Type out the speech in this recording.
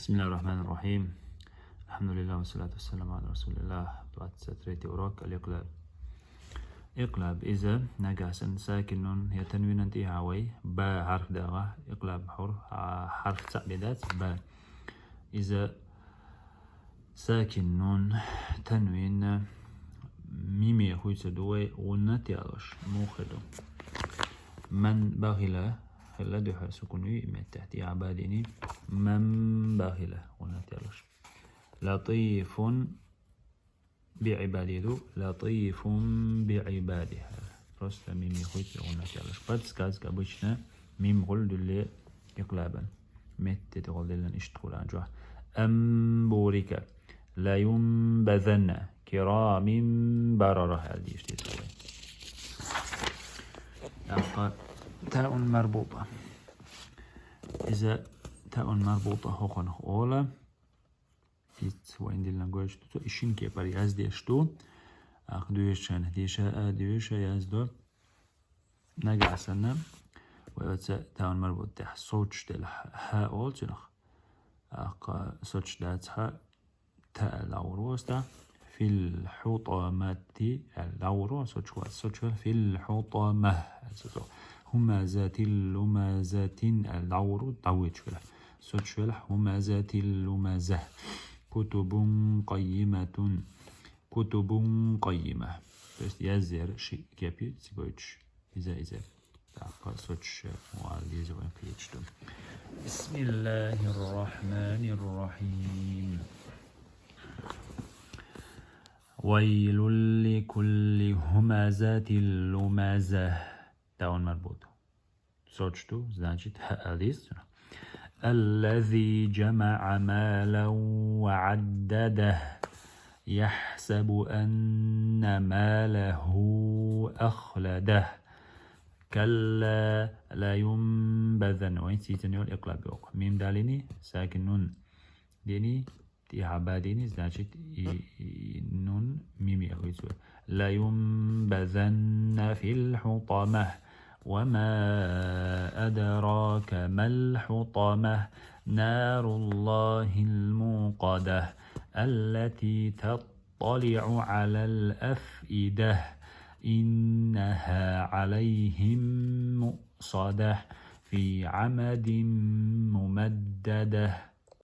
بسم الله الرحمن الرحيم. الحمد لله والصلاة والسلام على رسول الله. بعد ستريتي وراك الإقلاب. إقلاب إذا نجاسا ساكن هي تنوين انتهاوي با حرف داغة إقلاب حرف تعبيدات با. إذا ساكن نون تنوين ميمي خوي سدوي ونتيالش موخدو من بغلا خلا دوحة سكوني من تحتي عباديني من بغلا ونتيالش لطيف بعباده لطيف بعباده просто ميمي خوي ونتيالش قد سكاز كابوشنا ميم غل دولي إقلابا مت تقول لنا اشتغل عنجوا أم بوريكا لا ينبذن كرام بررة هذه اشتغل أبقى تاء مربوطة. إذا تاء مربوطة هو أولا وين دي اللانجويج تو إشين كي بري أز ديشتو أخدويشان ديشا أدويشا يزدو نجع سنة ويوتس تاء مربوط تح صوتش دل ها أول تنخ أقا صوتش داتها تاء الأوروستا في الحطمة الأورو صوتش في الحطمة همزات اللمزات الأورو طويت شولا صوتش همزات اللمزة كتب قيمة كتب قيمة بس يزر شيء كابي تبويتش إذا تعقل صوتش وعليز وانكليتشتم. بسم الله الرحمن الرحيم. ويل لكل همزة لمزة تاون مربوط صوتشتو значит هاليس الذي جمع مالا وعدده يحسب أن ماله أخلده كلا لا ينبذن وين سيتنيو الإقلاب يوق ميم داليني ساكن نون ديني تي عباديني значит نون ميمي أخويسو لا ينبذن في الحطمة وما أدراك ما الحطمة نار الله الموقدة التي تطلع على الأفئدة إنها عليهم مؤصدة في عمد ممددة.